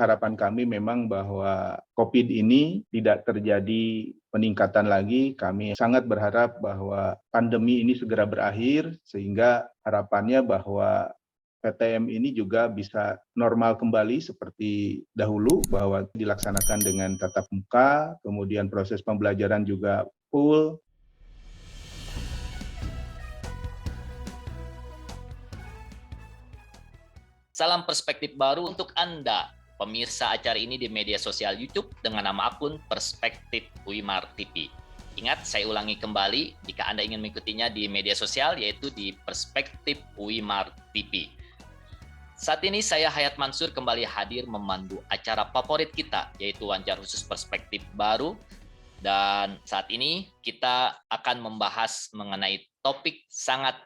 Harapan kami memang bahwa COVID ini tidak terjadi peningkatan lagi. Kami sangat berharap bahwa pandemi ini segera berakhir, sehingga harapannya bahwa PTM ini juga bisa normal kembali seperti dahulu, bahwa dilaksanakan dengan tatap muka, kemudian proses pembelajaran juga full. Salam perspektif baru untuk Anda, pemirsa acara ini di media sosial YouTube dengan nama akun Perspektif Uimar TV. Ingat, saya ulangi kembali, jika Anda ingin mengikutinya di media sosial, yaitu di Perspektif Uimar TV. Saat ini saya Hayat Mansur kembali hadir memandu acara favorit kita, yaitu Wawancara Khusus Perspektif Baru. Dan saat ini kita akan membahas mengenai topik sangat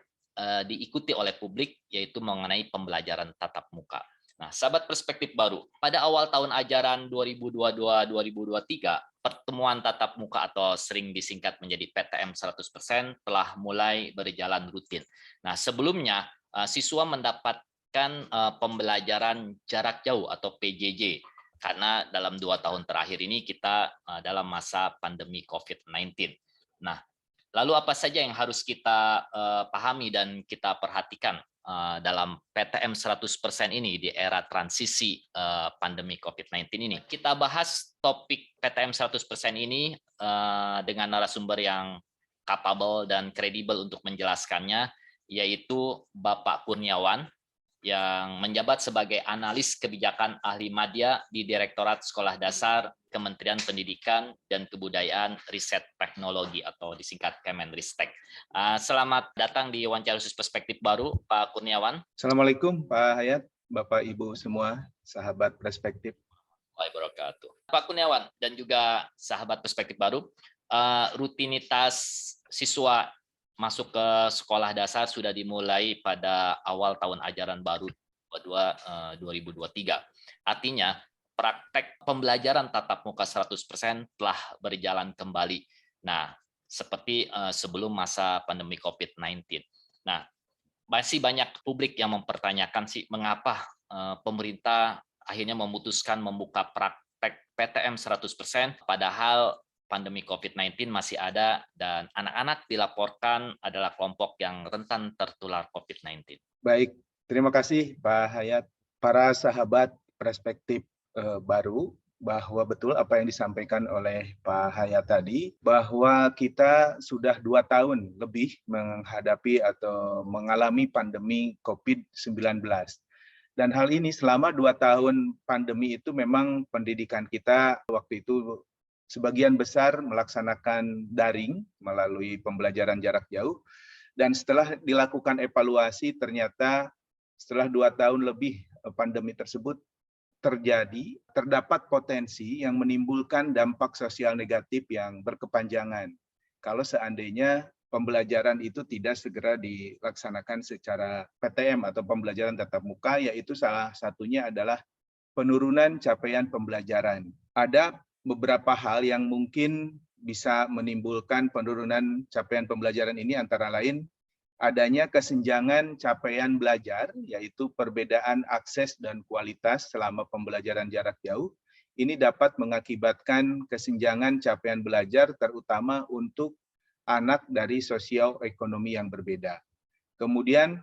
diikuti oleh publik, yaitu mengenai pembelajaran tatap muka. Nah, sahabat perspektif baru, pada awal tahun ajaran 2022-2023, pertemuan tatap muka atau sering disingkat menjadi PTM 100% telah mulai berjalan rutin. Nah, sebelumnya siswa mendapatkan pembelajaran jarak jauh atau PJJ, karena dalam 2 tahun terakhir ini kita dalam masa pandemi COVID-19. Nah, lalu apa saja yang harus kita pahami dan kita perhatikan dalam PTM 100% ini di era transisi pandemi COVID-19 ini? Kita bahas topik PTM 100% ini dengan narasumber yang capable dan kredibel untuk menjelaskannya, yaitu Bapak Kurniawan, yang menjabat sebagai analis kebijakan ahli madya di Direktorat Sekolah Dasar Kementerian Pendidikan dan Kebudayaan Riset Teknologi atau disingkat Kemenristek. Selamat datang di Wawancara Khusus Perspektif Baru, Pak Kurniawan. Assalamualaikum Pak Hayat, Bapak Ibu semua, sahabat perspektif. Waalaikumsalam. Pak Kurniawan dan juga sahabat perspektif baru, rutinitas siswa masuk ke sekolah dasar sudah dimulai pada awal tahun ajaran baru 2023. Artinya, praktek pembelajaran tatap muka 100% telah berjalan kembali. Nah, seperti sebelum masa pandemi COVID-19. Nah, masih banyak publik yang mempertanyakan sih mengapa pemerintah akhirnya memutuskan membuka praktek PTM 100%, padahal pandemi COVID-19 masih ada dan anak-anak dilaporkan adalah kelompok yang rentan tertular COVID-19. Baik, terima kasih Pak Hayat. Para sahabat perspektif baru, bahwa betul apa yang disampaikan oleh Pak Hayat tadi, bahwa kita sudah 2 tahun lebih menghadapi atau mengalami pandemi COVID-19. Dan hal ini selama 2 tahun pandemi itu memang pendidikan kita waktu itu sebagian besar melaksanakan daring melalui pembelajaran jarak jauh, dan setelah dilakukan evaluasi ternyata setelah 2 tahun lebih pandemi tersebut terdapat potensi yang menimbulkan dampak sosial negatif yang berkepanjangan kalau seandainya pembelajaran itu tidak segera dilaksanakan secara PTM atau pembelajaran tatap muka, yaitu salah satunya adalah penurunan capaian pembelajaran. Ada beberapa hal yang mungkin bisa menimbulkan penurunan capaian pembelajaran ini, antara lain adanya kesenjangan capaian belajar, yaitu perbedaan akses dan kualitas selama pembelajaran jarak jauh. Ini dapat mengakibatkan kesenjangan capaian belajar, terutama untuk anak dari sosioekonomi yang berbeda. Kemudian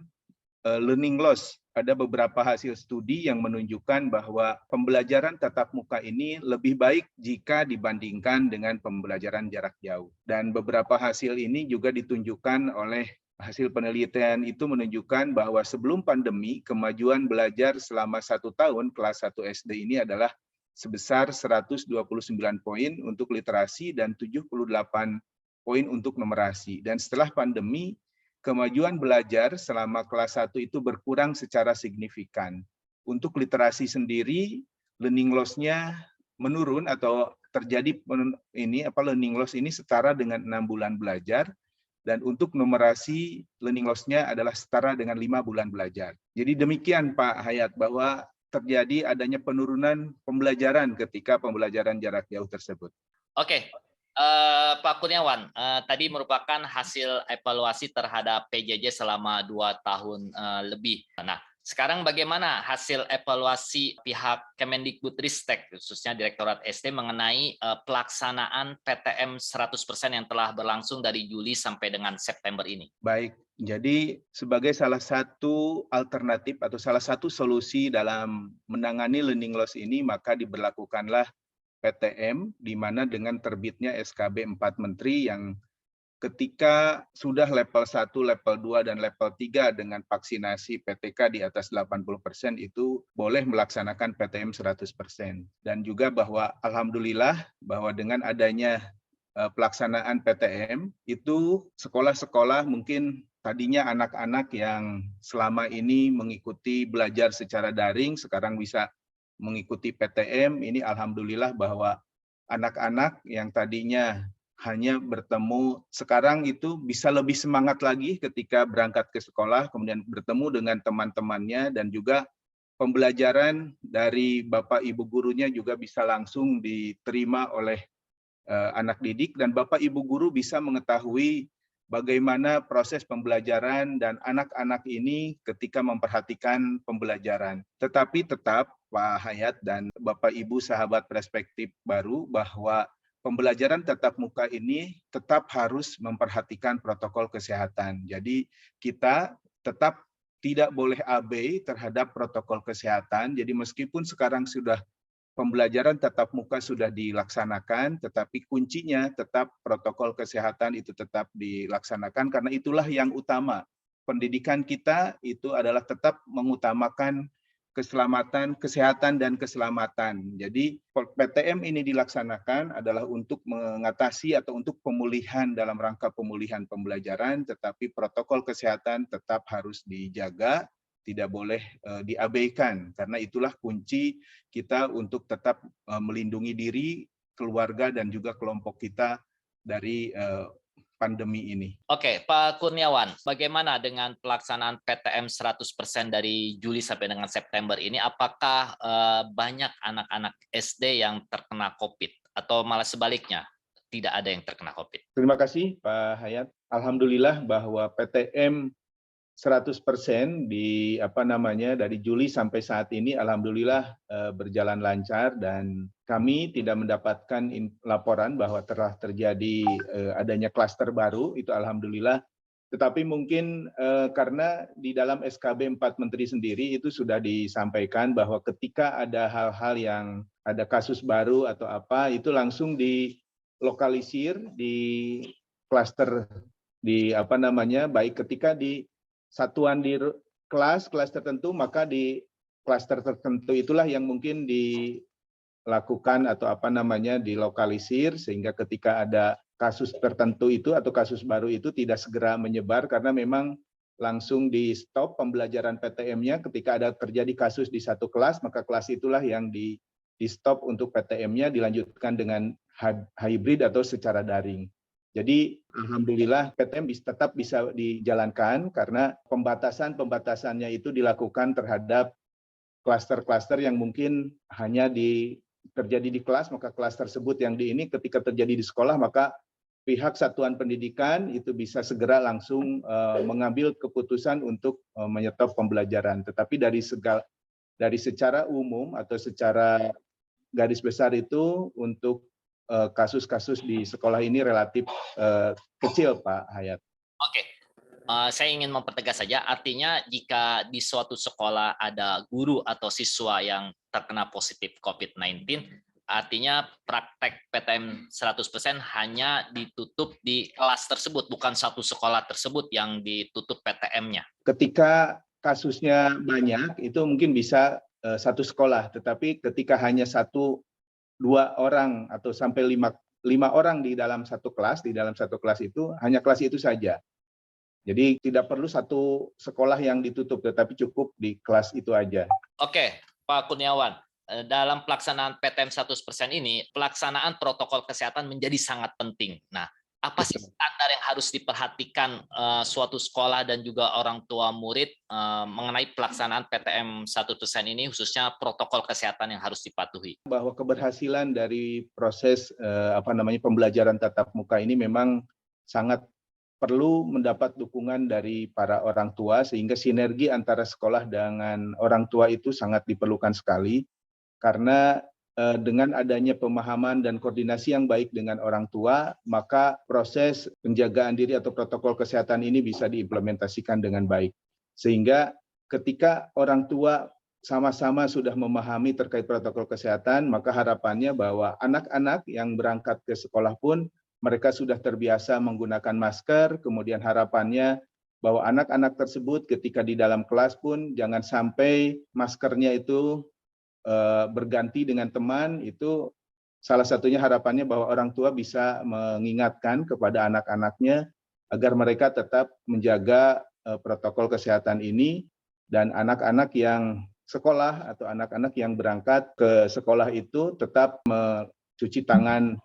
learning loss. Ada beberapa hasil studi yang menunjukkan bahwa pembelajaran tatap muka ini lebih baik jika dibandingkan dengan pembelajaran jarak jauh. Dan beberapa hasil ini juga ditunjukkan oleh hasil penelitian itu menunjukkan bahwa sebelum pandemi, kemajuan belajar selama 1 tahun kelas 1 SD ini adalah sebesar 129 poin untuk literasi dan 78 poin untuk numerasi. Dan setelah pandemi, kemajuan belajar selama kelas 1 itu berkurang secara signifikan. Untuk literasi sendiri, learning loss-nya menurun atau terjadi learning loss ini setara dengan 6 bulan belajar, dan untuk numerasi learning loss-nya adalah setara dengan 5 bulan belajar. Jadi demikian Pak Hayat, bahwa terjadi adanya penurunan pembelajaran ketika pembelajaran jarak jauh tersebut. Oke. Pak Kurniawan, tadi merupakan hasil evaluasi terhadap PJJ selama 2 tahun lebih. Nah, Sekarang bagaimana hasil evaluasi pihak Kemendikbudristek, khususnya Direktorat SD mengenai pelaksanaan PTM 100% yang telah berlangsung dari Juli sampai dengan September ini? Baik, jadi sebagai salah satu alternatif atau salah satu solusi dalam menangani learning loss ini, maka diberlakukanlah PTM, di mana dengan terbitnya SKB 4 Menteri yang ketika sudah level 1, level 2, dan level 3 dengan vaksinasi PTK di atas 80% itu boleh melaksanakan PTM 100%. Dan juga bahwa alhamdulillah bahwa dengan adanya pelaksanaan PTM itu sekolah-sekolah mungkin tadinya anak-anak yang selama ini mengikuti belajar secara daring sekarang bisa mengikuti PTM. Ini alhamdulillah bahwa anak-anak yang tadinya hanya bertemu sekarang itu bisa lebih semangat lagi ketika berangkat ke sekolah, kemudian bertemu dengan teman-temannya, dan juga pembelajaran dari Bapak Ibu gurunya juga bisa langsung diterima oleh anak didik, dan Bapak Ibu guru bisa mengetahui bagaimana proses pembelajaran dan anak-anak ini ketika memperhatikan pembelajaran. Tetapi tetap Pak Hayat dan Bapak Ibu sahabat perspektif baru bahwa pembelajaran tatap muka ini tetap harus memperhatikan protokol kesehatan. Jadi kita tetap tidak boleh abai terhadap protokol kesehatan. Jadi meskipun sekarang sudah pembelajaran tatap muka sudah dilaksanakan, tetapi kuncinya tetap protokol kesehatan itu tetap dilaksanakan karena itulah yang utama. Pendidikan kita itu adalah tetap mengutamakan keselamatan, kesehatan, dan keselamatan. Jadi PTM ini dilaksanakan adalah untuk mengatasi atau untuk pemulihan dalam rangka pemulihan pembelajaran, tetapi protokol kesehatan tetap harus dijaga, tidak boleh diabaikan, karena itulah kunci kita untuk tetap melindungi diri, keluarga, dan juga kelompok kita dari pandemi ini. Oke, Pak Kurniawan, bagaimana dengan pelaksanaan PTM 100% dari Juli sampai dengan September ini? Apakah banyak anak-anak SD yang terkena COVID atau malah sebaliknya tidak ada yang terkena COVID? Terima kasih Pak Hayat. Alhamdulillah bahwa PTM 100% dari Juli sampai saat ini alhamdulillah berjalan lancar, dan kami tidak mendapatkan laporan bahwa telah terjadi adanya klaster baru, itu alhamdulillah. Tetapi mungkin karena di dalam SKB 4 Menteri sendiri itu sudah disampaikan bahwa ketika ada hal-hal yang ada kasus baru atau apa, itu langsung dilokalisir di klaster baik ketika di satuan di kelas tertentu, maka di klaster tertentu itulah yang mungkin dilakukan atau dilokalisir, sehingga ketika ada kasus tertentu itu atau kasus baru itu tidak segera menyebar, karena memang langsung di stop pembelajaran PTM-nya ketika ada terjadi kasus di satu kelas, maka kelas itulah yang di stop untuk PTM-nya, dilanjutkan dengan hybrid atau secara daring. Jadi alhamdulillah PTM tetap bisa dijalankan karena pembatasannya itu dilakukan terhadap klaster-klaster yang mungkin hanya terjadi di kelas, maka kelas tersebut yang ini ketika terjadi di sekolah, maka pihak satuan pendidikan itu bisa segera langsung mengambil keputusan untuk menyetop pembelajaran. Tetapi dari secara umum atau secara garis besar itu untuk kasus-kasus di sekolah ini relatif kecil, Pak Hayat. Oke, saya ingin mempertegas saja, artinya jika di suatu sekolah ada guru atau siswa yang terkena positif COVID-19, artinya praktek PTM 100% hanya ditutup di kelas tersebut, bukan satu sekolah tersebut yang ditutup PTM-nya. Ketika kasusnya banyak, itu mungkin bisa satu sekolah, tetapi ketika hanya 1-2 orang atau sampai 5 orang di dalam satu kelas itu hanya kelas itu saja. Jadi tidak perlu satu sekolah yang ditutup, tetapi cukup di kelas itu aja. Oke, Pak Kurniawan, dalam pelaksanaan PTM 100% ini, pelaksanaan protokol kesehatan menjadi sangat penting. Nah, apa sih standar yang harus diperhatikan suatu sekolah dan juga orang tua murid mengenai pelaksanaan PTM 100% ini, khususnya protokol kesehatan yang harus dipatuhi? Bahwa keberhasilan dari proses pembelajaran tatap muka ini memang sangat perlu mendapat dukungan dari para orang tua sehingga sinergi antara sekolah dengan orang tua itu sangat diperlukan sekali karena dengan adanya pemahaman dan koordinasi yang baik dengan orang tua, maka proses penjagaan diri atau protokol kesehatan ini bisa diimplementasikan dengan baik. Sehingga ketika orang tua sama-sama sudah memahami terkait protokol kesehatan, maka harapannya bahwa anak-anak yang berangkat ke sekolah pun mereka sudah terbiasa menggunakan masker, kemudian harapannya bahwa anak-anak tersebut ketika di dalam kelas pun jangan sampai maskernya itu berganti dengan teman, itu salah satunya harapannya bahwa orang tua bisa mengingatkan kepada anak-anaknya agar mereka tetap menjaga protokol kesehatan ini dan anak-anak yang sekolah atau anak-anak yang berangkat ke sekolah itu tetap mencuci tangan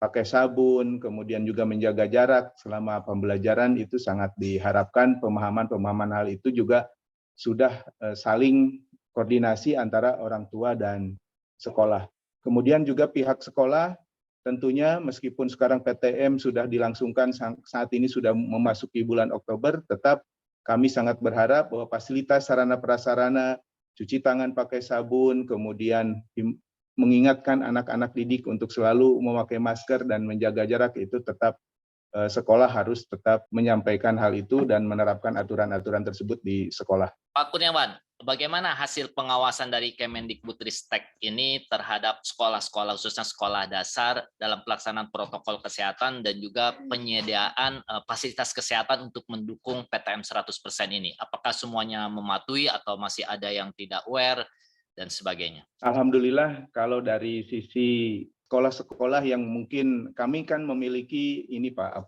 pakai sabun, kemudian juga menjaga jarak selama pembelajaran itu sangat diharapkan pemahaman hal itu juga sudah saling koordinasi antara orang tua dan sekolah. Kemudian juga pihak sekolah tentunya meskipun sekarang PTM sudah dilangsungkan saat ini sudah memasuki bulan Oktober, tetap kami sangat berharap bahwa fasilitas sarana prasarana, cuci tangan pakai sabun, kemudian mengingatkan anak-anak didik untuk selalu memakai masker dan menjaga jarak itu tetap sekolah harus tetap menyampaikan hal itu dan menerapkan aturan-aturan tersebut di sekolah. Pak Kurniawan, bagaimana hasil pengawasan dari Kemendikbudristek ini terhadap sekolah-sekolah, khususnya sekolah dasar dalam pelaksanaan protokol kesehatan dan juga penyediaan fasilitas kesehatan untuk mendukung PTM 100% ini? Apakah semuanya mematuhi atau masih ada yang tidak aware dan sebagainya? Alhamdulillah kalau dari sisi sekolah-sekolah yang mungkin kami kan memiliki ini Pak,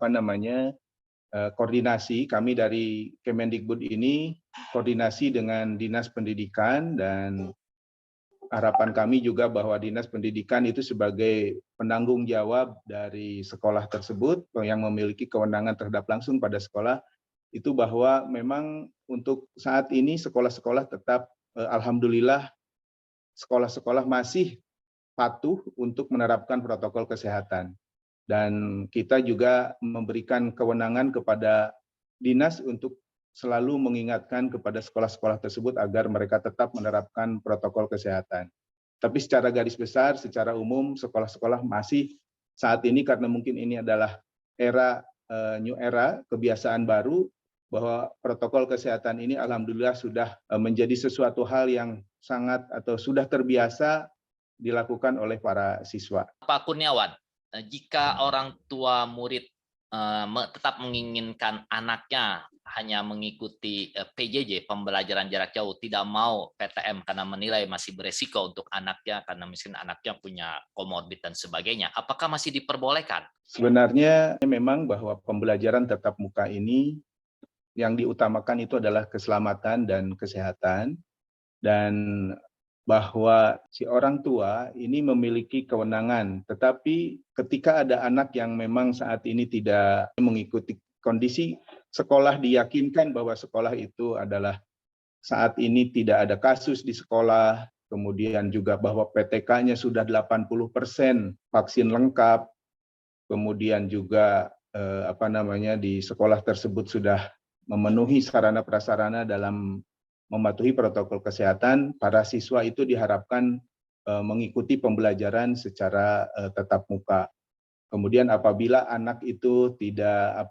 koordinasi kami dari Kemendikbud ini koordinasi dengan Dinas Pendidikan dan harapan kami juga bahwa Dinas Pendidikan itu sebagai penanggung jawab dari sekolah tersebut yang memiliki kewenangan terhadap langsung pada sekolah itu bahwa memang untuk saat ini sekolah-sekolah tetap alhamdulillah sekolah-sekolah masih patuh untuk menerapkan protokol kesehatan. Dan kita juga memberikan kewenangan kepada dinas untuk selalu mengingatkan kepada sekolah-sekolah tersebut agar mereka tetap menerapkan protokol kesehatan. Tapi secara garis besar, secara umum, sekolah-sekolah masih saat ini karena mungkin ini adalah new era, kebiasaan baru, bahwa protokol kesehatan ini alhamdulillah sudah menjadi sesuatu hal yang sangat atau sudah terbiasa dilakukan oleh para siswa. Pak Kurniawan, jika orang tua murid tetap menginginkan anaknya hanya mengikuti PJJ, pembelajaran jarak jauh, tidak mau PTM karena menilai masih beresiko untuk anaknya, karena mungkin anaknya punya komorbid dan sebagainya, apakah masih diperbolehkan? Sebenarnya memang bahwa pembelajaran tatap muka ini yang diutamakan itu adalah keselamatan dan kesehatan, dan bahwa si orang tua ini memiliki kewenangan, tetapi ketika ada anak yang memang saat ini tidak mengikuti kondisi sekolah, diyakinkan bahwa sekolah itu adalah saat ini tidak ada kasus di sekolah, kemudian juga bahwa PTK-nya sudah 80% vaksin lengkap, kemudian juga di sekolah tersebut sudah memenuhi sarana prasarana dalam mematuhi protokol kesehatan, para siswa itu diharapkan mengikuti pembelajaran secara tatap muka. Kemudian apabila anak itu tidak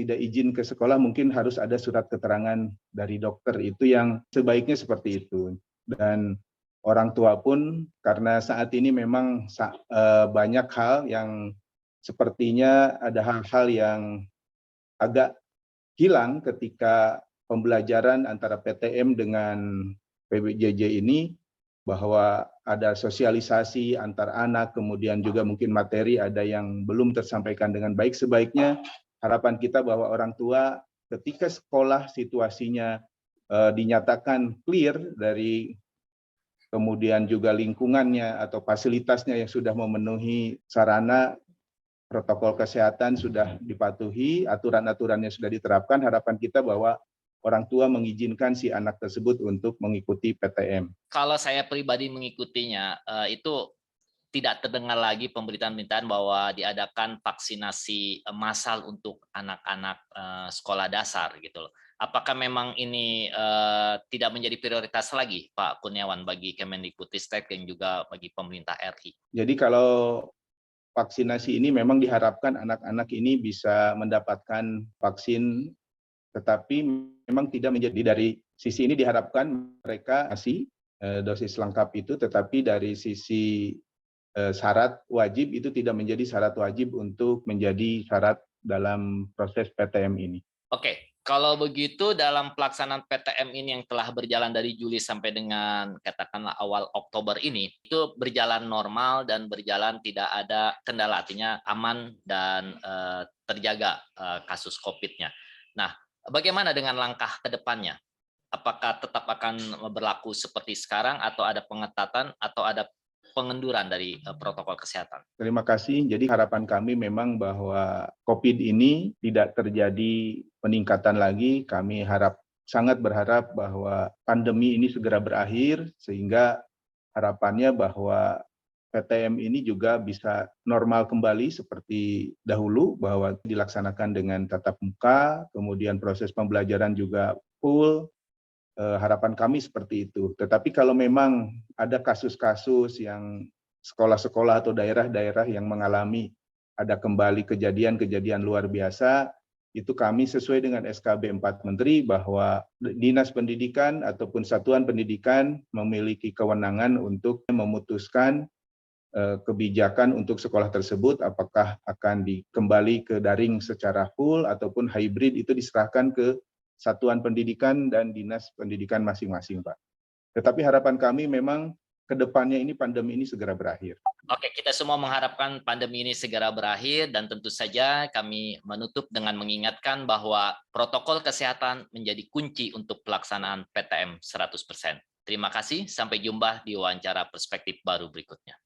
izin ke sekolah, mungkin harus ada surat keterangan dari dokter, itu yang sebaiknya seperti itu. Dan orang tua pun karena saat ini memang banyak hal yang sepertinya ada hal-hal yang agak hilang ketika pembelajaran antara PTM dengan PBJJ ini, bahwa ada sosialisasi antar anak, kemudian juga mungkin materi ada yang belum tersampaikan dengan baik. Sebaiknya harapan kita bahwa orang tua ketika sekolah situasinya dinyatakan clear dari kemudian juga lingkungannya atau fasilitasnya yang sudah memenuhi sarana protokol kesehatan sudah dipatuhi, aturan-aturannya sudah diterapkan, harapan kita bahwa orang tua mengizinkan si anak tersebut untuk mengikuti PTM. Kalau saya pribadi mengikutinya, itu tidak terdengar lagi pemberitaan-pemberitaan bahwa diadakan vaksinasi massal untuk anak-anak sekolah dasar gitu loh. Apakah memang ini tidak menjadi prioritas lagi, Pak Kurniawan, bagi Kemendikbudristek dan juga bagi pemerintah RI? Jadi kalau vaksinasi ini memang diharapkan anak-anak ini bisa mendapatkan vaksin, tetapi memang tidak menjadi dari sisi ini diharapkan mereka kasih dosis lengkap itu, tetapi dari sisi syarat wajib itu tidak menjadi syarat wajib untuk menjadi syarat dalam proses PTM ini. Oke, kalau begitu dalam pelaksanaan PTM ini yang telah berjalan dari Juli sampai dengan katakanlah awal Oktober ini, itu berjalan normal dan berjalan tidak ada kendala, artinya aman dan terjaga kasus COVID-nya. Nah, bagaimana dengan langkah ke depannya? Apakah tetap akan berlaku seperti sekarang atau ada pengetatan atau ada pengenduran dari protokol kesehatan? Terima kasih. Jadi harapan kami memang bahwa COVID ini tidak terjadi peningkatan lagi. Kami sangat berharap bahwa pandemi ini segera berakhir, sehingga harapannya bahwa PTM ini juga bisa normal kembali seperti dahulu, bahwa dilaksanakan dengan tatap muka, kemudian proses pembelajaran juga full. Harapan kami seperti itu. Tetapi kalau memang ada kasus-kasus yang sekolah-sekolah atau daerah-daerah yang mengalami ada kembali kejadian-kejadian luar biasa, itu kami sesuai dengan SKB 4 Menteri bahwa Dinas Pendidikan ataupun Satuan Pendidikan memiliki kewenangan untuk memutuskan kebijakan untuk sekolah tersebut, apakah akan kembali ke daring secara full ataupun hybrid, itu diserahkan ke Satuan Pendidikan dan Dinas Pendidikan masing-masing, Pak. Tetapi harapan kami memang ke depannya ini pandemi ini segera berakhir. Oke, kita semua mengharapkan pandemi ini segera berakhir dan tentu saja kami menutup dengan mengingatkan bahwa protokol kesehatan menjadi kunci untuk pelaksanaan PTM 100%. Terima kasih, sampai jumpa di wawancara perspektif baru berikutnya.